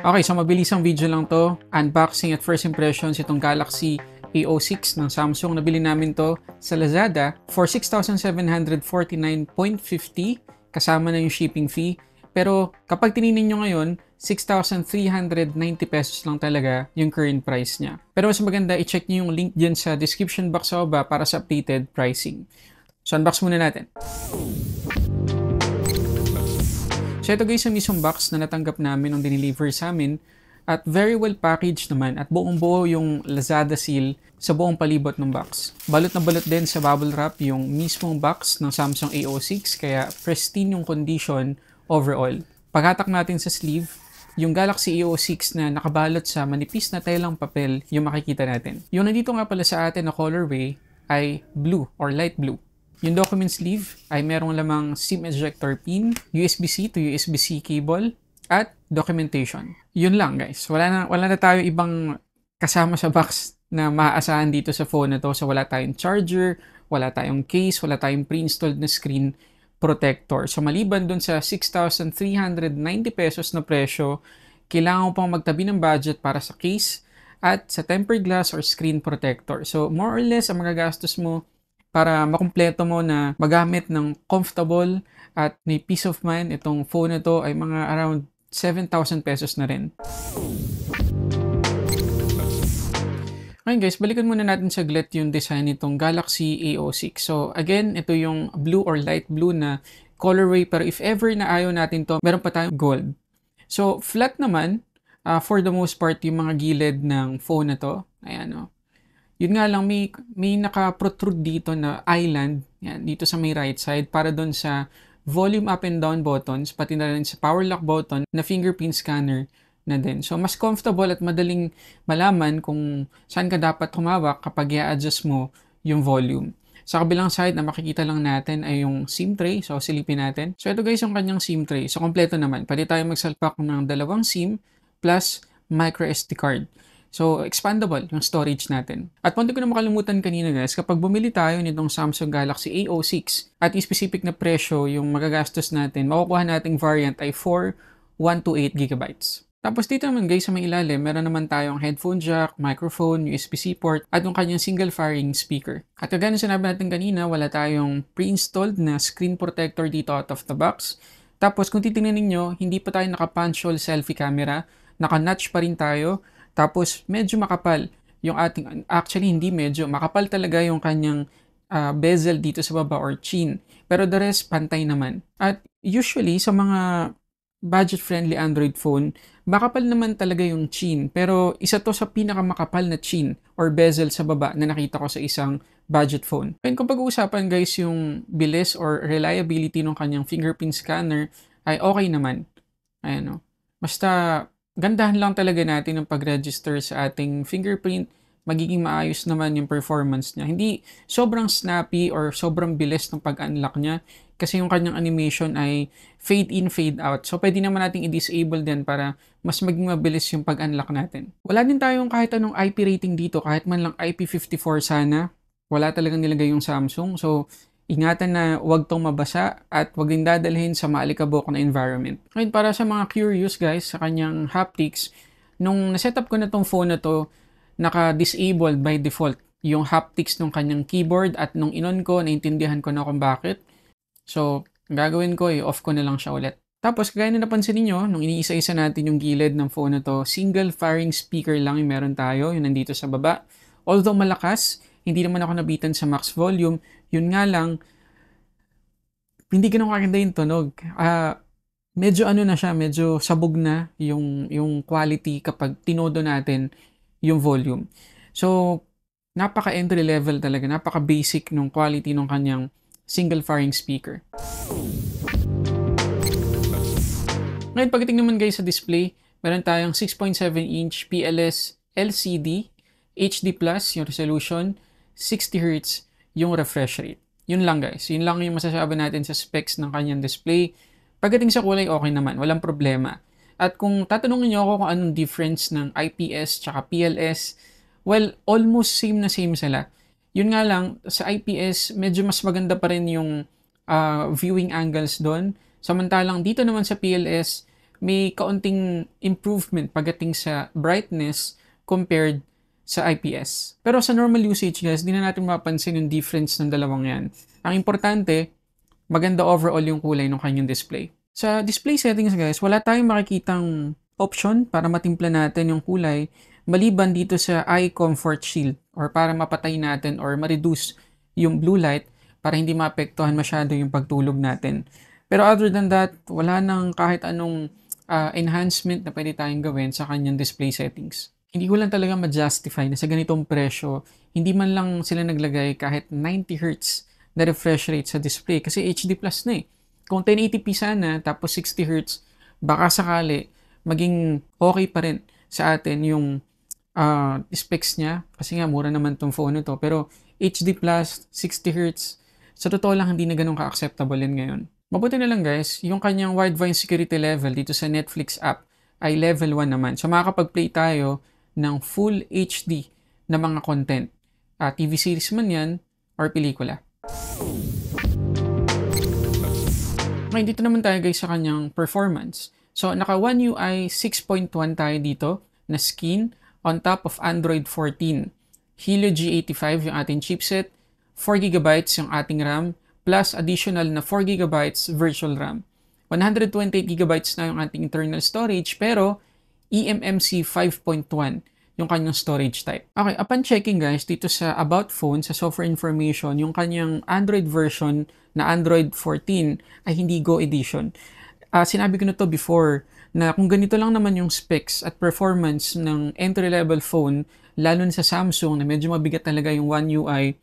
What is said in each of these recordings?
Okay, so mabilisang video lang to. Unboxing at first impressions itong Galaxy A06 ng Samsung. Nabili namin to sa Lazada for 6,749.50 kasama na yung shipping fee. Pero kapag tininin nyo ngayon, 6,390 pesos lang talaga yung current price niya. Pero mas maganda, i-check nyo yung link dyan sa description box sa baba para sa updated pricing. So unbox muna natin. So ito guys, ang mismong box na natanggap namin nung dineliver sa amin at very well packaged naman at buong buo yung Lazada seal sa buong palibot ng box. Balot na balot din sa bubble wrap yung mismong box ng Samsung A06 kaya pristine yung condition overall. Paghatak natin sa sleeve, yung Galaxy A06 na nakabalot sa manipis na telang papel yung makikita natin. Yung nandito nga pala sa atin na colorway ay blue or light blue. Yung document sleeve ay merong lamang SIM ejector pin, USB-C to USB-C cable, at documentation. Yun lang guys. Wala na tayo ibang kasama sa box na maaasahan dito sa phone na to. So wala tayong charger, wala tayong case, wala tayong pre-installed na screen protector. So maliban dun sa 6,390 pesos na presyo, kailangan mo pang magtabi ng budget para sa case at sa tempered glass or screen protector. So more or less, ang magagastos mo para makumpleto mo na magamit ng comfortable at may peace of mind itong phone na to ay mga around 7,000 pesos na rin. Ngayon guys, balikan muna natin saglit yung design nitong Galaxy A06. So again, ito yung blue or light blue na colorway, pero if ever na ayaw natin to, meron pa tayong gold. So flat naman, for the most part, yung mga gilid ng phone na to. Ayan o. Yun nga lang, may naka-protrude dito na island, yan, dito sa may right side, para doon sa volume up and down buttons, pati na rin sa power lock button na fingerprint scanner na din. So, mas comfortable at madaling malaman kung saan ka dapat humawak kapag i-adjust mo yung volume. Sa kabilang side na makikita lang natin ay yung SIM tray. So, silipin natin. So, ito guys yung kanyang SIM tray. So, kompleto naman. Pwede tayo magsalpak ng dalawang SIM plus micro SD card. So, expandable yung storage natin. At punti ko na makalimutan kanina guys, kapag bumili tayo nitong Samsung Galaxy A06 at specific na presyo yung magagastos natin, makukuha nating variant ay 4 128GB. Tapos dito naman guys sa may ilalim, meron naman tayong headphone jack, microphone, USB-C port, at yung kanyang single firing speaker. At kagaya na sinabi natin kanina, wala tayong pre-installed na screen protector dito out of the box. Tapos kung titingnan ninyo, hindi pa tayo naka-punch hole selfie camera, naka-notch pa rin tayo. Tapos, medyo makapal yung ating, actually hindi medyo, makapal talaga yung kanyang bezel dito sa baba or chin. Pero the rest, pantay naman. At usually, sa mga budget-friendly Android phone, makapal naman talaga yung chin. Pero isa to sa pinakamakapal na chin or bezel sa baba na nakita ko sa isang budget phone. And kung pag-uusapan guys yung bilis or reliability ng kanyang fingerprint scanner, ay okay naman. Ayan o. Basta, gandahan lang talaga natin ang pag-register sa ating fingerprint, magiging maayos naman yung performance niya. Hindi sobrang snappy or sobrang bilis ng pag-unlock niya kasi yung kanyang animation ay fade in, fade out. So, pwede naman natin i-disable din para mas maging mabilis yung pag-unlock natin. Wala din tayong kahit anong IP rating dito, kahit man lang IP54 sana. Wala talagang nilagay yung Samsung. So, ingatan na huwag tong mabasa at huwag din dadalhin sa maalikabok na environment. Ngayon, para sa mga curious guys sa kanyang haptics, nung nasetup ko na tong phone na to, naka-disabled by default yung haptics ng kanyang keyboard at nung inon ko, naintindihan ko na kung bakit. So, gagawin ko off ko na lang siya ulit. Tapos, kagaya na napansin niyo nung iniisa-isa natin yung gilid ng phone na to, single firing speaker lang yung meron tayo, yung nandito sa baba. Although malakas, hindi naman ako nabitan sa max volume. Yun nga lang, hindi ganun kaganda yung tunog. Medyo ano na siya, medyo sabog na yung quality kapag tinodo natin yung volume. So, napaka-entry level talaga, napaka-basic nung quality ng kanyang single firing speaker. Ngayon, pagdating naman guys sa display, meron tayong 6.7-inch PLS LCD, HD+, yung resolution, 60Hz yung refresh rate. Yun lang guys. Yun lang yung masasabi natin sa specs ng kanyang display. Pagdating sa kulay, okay naman. Walang problema. At kung tatanungin niyo ako kung anong difference ng IPS tsaka PLS, well, almost same na same sila. Yun nga lang, sa IPS, medyo mas maganda pa rin yung viewing angles doon. Samantalang dito naman sa PLS, may kaunting improvement pagdating sa brightness compared sa IPS. Pero sa normal usage guys, di na natin mapansin yung difference ng dalawang yan. Ang importante, maganda overall yung kulay ng kanyang display. Sa display settings guys, wala tayong makikitang option para matimpla natin yung kulay maliban dito sa eye comfort shield or para mapatay natin or ma-reduce yung blue light para hindi maapektuhan masyado yung pagtulog natin. Pero other than that, wala nang kahit anong enhancement na pwede tayong gawin sa kanyang display settings. Hindi ko lang talaga ma-justify na sa ganitong presyo, hindi man lang sila naglagay kahit 90 Hz na refresh rate sa display kasi HD Plus na eh. Kung 1080p sana tapos 60 Hz, baka sakali maging okay pa rin sa atin yung specs niya kasi nga mura naman tong phone nito. Pero HD Plus, 60 Hz, sa totoo lang hindi na ganun ka-acceptable yan ngayon. Mabuti na lang guys, yung kanyang widevine security level dito sa Netflix app ay level 1 naman. So makakapag-play tayo ng full HD na mga content. TV series man yan or pelikula. Ngayon dito naman tayo guys sa kanyang performance. So naka One UI 6.1 tayo dito na skin on top of Android 14. Helio G85 yung ating chipset, 4GB yung ating RAM, plus additional na 4GB virtual RAM. 128GB na yung ating internal storage pero eMMC 5.1 yung kanyang storage type. Okay, upon checking guys, dito sa About Phone, sa software information, yung kanyang Android version na Android 14 ay hindi Go Edition. Sinabi ko na to before na kung ganito lang naman yung specs at performance ng entry-level phone, lalo na sa Samsung na medyo mabigat talaga yung One UI,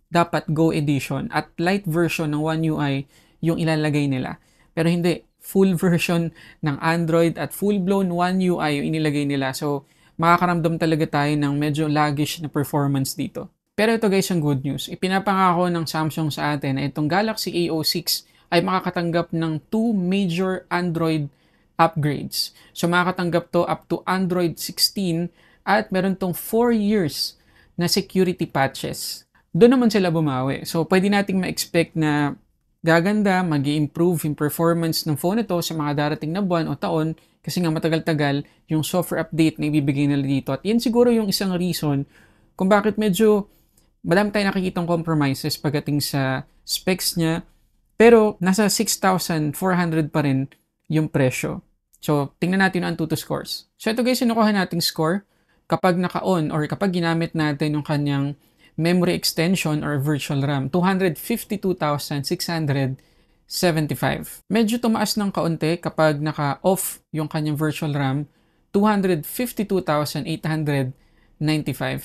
dapat Go Edition at light version ng One UI yung ilalagay nila. Pero hindi, full version ng Android at full-blown One UI yung inilagay nila. So, makakaramdam talaga tayo ng medyo sluggish na performance dito. Pero ito guys ang good news. Ipinapangako ng Samsung sa atin na itong Galaxy A06 ay makakatanggap ng 2 major Android upgrades. So makakatanggap to up to Android 16 at meron tong 4 years na security patches. Doon naman sila bumawi. So pwede nating ma-expect na gaganda, mag-i-improve yung performance ng phone ito sa mga darating na buwan o taon kasi nga matagal-tagal yung software update na ibibigay nila dito. At yan siguro yung isang reason kung bakit medyo madami tayong nakikitang compromises pagdating sa specs niya. Pero nasa 6,400 pa rin yung presyo. So tingnan natin ang Antutu scores. So ito guys, sinukuha nating score kapag naka-on or kapag ginamit natin yung kanyang memory extension or virtual RAM, 252,675. Medyo tumaas ng kaunti kapag naka-off yung kanyang virtual RAM, 252,895.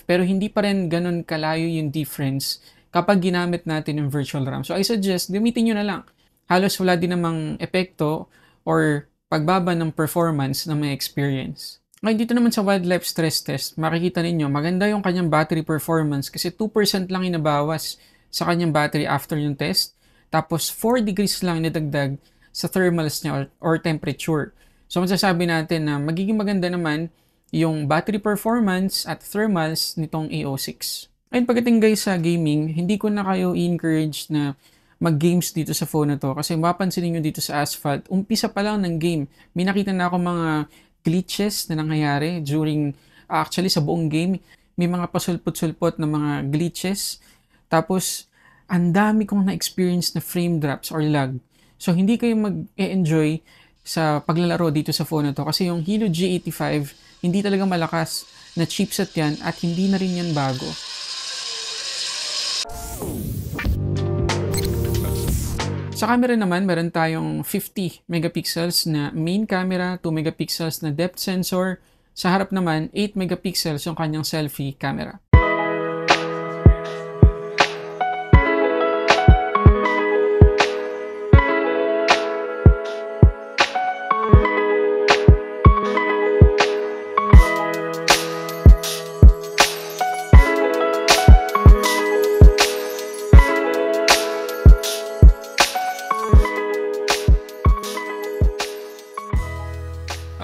Pero hindi pa rin ganun kalayo yung difference kapag ginamit natin yung virtual RAM. So I suggest, gamitin nyo na lang. Halos wala din namang epekto or pagbaba ng performance na may experience. Ngayon dito naman sa wildlife stress test, makikita ninyo maganda yung kanyang battery performance kasi 2% lang inabawas sa kanyang battery after yung test. Tapos 4 degrees lang nidagdag sa thermals niya or temperature. So masasabi natin na magiging maganda naman yung battery performance at thermals nitong A06. Ngayon pagdating guys sa gaming, hindi ko na kayo i-encourage na mag-games dito sa phone na to kasi mapapansin niyo dito sa Asphalt, umpisa pa lang ng game, may nakita na ako mga glitches na nangyayari during, actually sa buong game, may mga pasulpot-sulpot na mga glitches. Tapos, ang dami kong na-experience na frame drops or lag. So, hindi kayo mag-e-enjoy sa paglalaro dito sa phone na to kasi yung Helio G85, hindi talaga malakas na chipset yan at hindi na rin yan bago. Sa camera naman, meron tayong 50 megapixels na main camera, 2 megapixels na depth sensor. Sa harap naman, 8 megapixels yung kanyang selfie camera.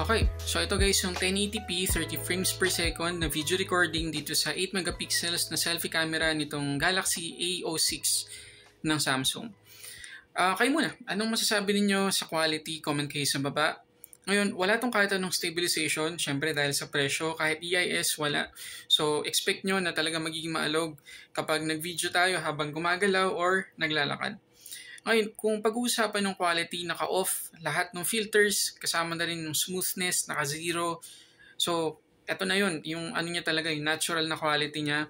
Okay, so ito guys yung 1080p 30 frames per second na video recording dito sa 8 megapixels na selfie camera nitong Galaxy A06 ng Samsung. Kayo muna, anong masasabi ninyo sa quality? Comment kayo sa baba. Ngayon, wala tong kahit anong stabilization, syempre dahil sa presyo, kahit EIS, wala. So, expect nyo na talaga magiging maalog kapag nag-video tayo habang gumagalaw or naglalakad. Ngayon, kung pag-uusapan ng quality, naka-off lahat ng filters, kasama na rin yung smoothness, naka-zero. So, eto na yun, yung ano niya talaga, yung natural na quality niya.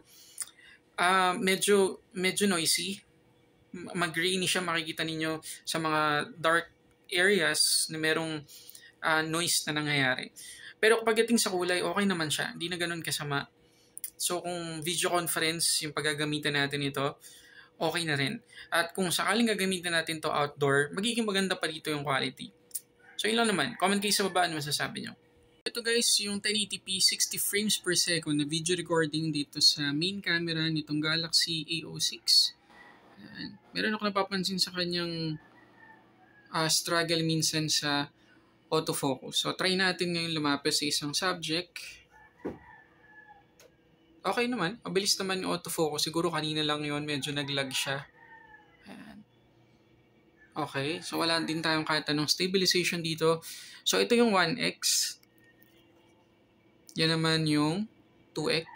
Medyo noisy. Mag-grainy siya, makikita ninyo sa mga dark areas na merong noise na nangyayari. Pero pagdating sa kulay, okay naman siya. Hindi na ganun kasama. So, kung video conference yung paggagamitan natin ito, okay na rin. At kung sakaling gagamitin natin to outdoor, magiging maganda pa dito yung quality. So, yun lang naman. Comment kayo sa baba, ano masasabi nyo. Ito guys, yung 1080p 60 frames per second na video recording dito sa main camera nitong Galaxy A06. Ayan. Meron ako napapansin sa kanyang struggle minsan sa autofocus. So, try natin ngayon lumapit sa isang subject. Okay naman. Mabilis naman yung autofocus. Siguro kanina lang yun. Medyo nag-lag siya. Ayan. Okay. So, wala din tayong kahit anong stabilization dito. So, ito yung 1x. Yan naman yung 2x.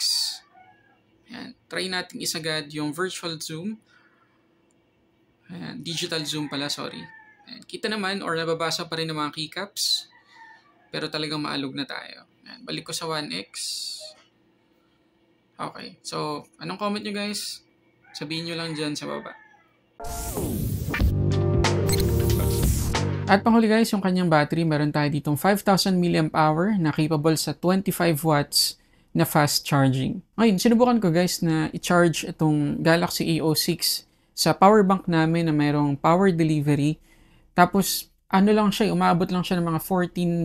Ayan. Try natin isagad yung virtual zoom. Ayan. Digital zoom pala, sorry. Ayan. Kita naman or nababasa pa rin ng mga keycaps. Pero talagang maalog na tayo. Ayan. Balik ko sa 1x. Okay. So, anong comment nyo guys? Sabihin nyo lang dyan sa baba. At panghuli guys, yung kanyang battery, meron tayo ditong 5,000 mAh na capable sa 25 watts na fast charging. Ngayon, sinubukan ko guys na i-charge itong Galaxy A06 sa power bank namin na mayroong power delivery. Tapos, ano lang siya, umabot lang siya ng mga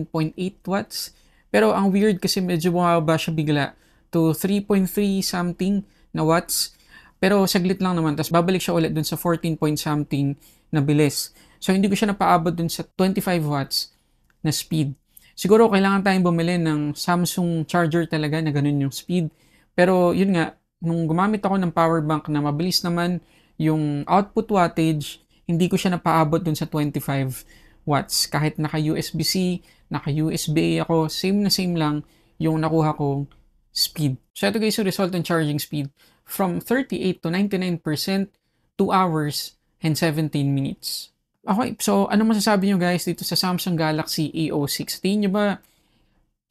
14.8 watts. Pero ang weird kasi medyo bumaba siya bigla to 3.3 something na watts. Pero saglit lang naman. Tapos babalik siya ulit dun sa 14 point something na bilis. So, hindi ko siya napaabot dun sa 25 watts na speed. Siguro, kailangan tayong bumili ng Samsung charger talaga na ganun yung speed. Pero, yun nga, nung gumamit ako ng power bank na mabilis naman yung output wattage, hindi ko siya napaabot dun sa 25 watts. Kahit naka-USB-C, naka-USB-A ako, same na same lang yung nakuha kong speed. So, ito guys yung result ng charging speed. From 38 to 99%, 2 hours and 17 minutes. Okay, so ano masasabi nyo guys dito sa Samsung Galaxy A06? Tingin nyo ba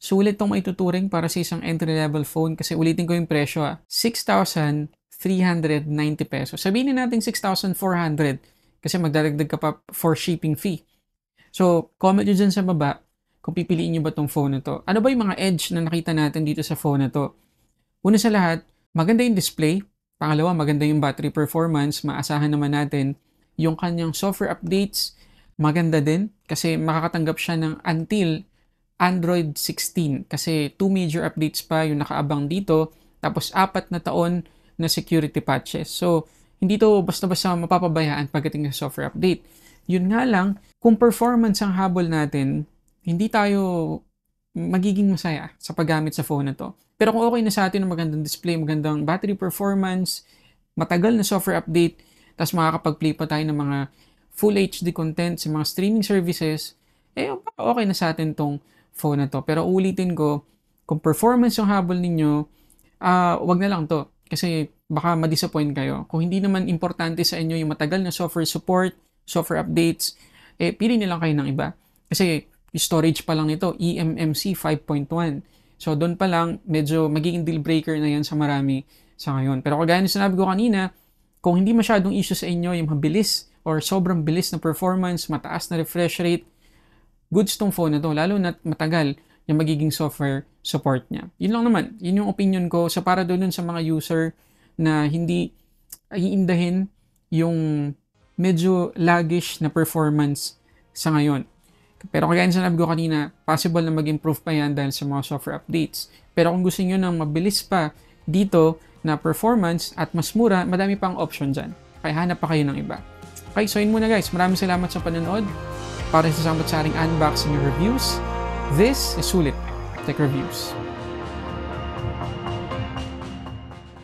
sulit itong maituturing para sa isang entry-level phone? Kasi ulitin ko yung presyo 6,390 pesos. Sabihin natin 6,400 kasi magdadagdag ka pa for shipping fee. So, comment nyo dyan sa baba kung pipiliin nyo ba itong phone na to. Ano ba yung mga edge na nakita natin dito sa phone na to? Una sa lahat, maganda yung display. Pangalawa, maganda yung battery performance. Maasahan naman natin yung kanyang software updates. Maganda din kasi makakatanggap siya ng until Android 16. Kasi 2 major updates pa yung nakaabang dito. Tapos 4 na taon na security patches. So, hindi to basta-basta mapapabayaan pagdating sa software update. Yun nga lang, kung performance ang habol natin, hindi tayo magiging masaya sa paggamit sa phone na to. Pero kung okay na sa atin ang magandang display, magandang battery performance, matagal na software update, tapos makakapag-play pa tayo ng mga Full HD content sa mga streaming services, okay na sa atin tong phone na to. Pero ulitin ko, kung performance yung habol ninyo, wag na lang to. Kasi baka ma-disappoint kayo. Kung hindi naman importante sa inyo yung matagal na software support, software updates, pili nilang kayo ng iba. Kasi yung storage pa lang nito, eMMC 5.1. So, doon pa lang, medyo magiging deal breaker na yan sa marami sa ngayon. Pero kagaya na sinabi ko kanina, kung hindi masyadong issue sa inyo yung mabilis or sobrang bilis na performance, mataas na refresh rate, goods tong phone na to, lalo na matagal yung magiging software support niya. Yun lang naman. Yun yung opinion ko. So, para doon sa mga user na hindi iindahin yung medyo laggish na performance sa ngayon. Pero kaya sinabi ko kanina, possible na mag-improve pa yan dahil sa mga software updates. Pero kung gusto nyo ng mabilis pa dito na performance at mas mura, madami pang option dyan. Kaya hanap pa kayo ng iba. Okay, so yun muna guys. Maraming salamat sa panonood. Para sa samot-saring unboxing reviews, this is Sulit Tech Reviews.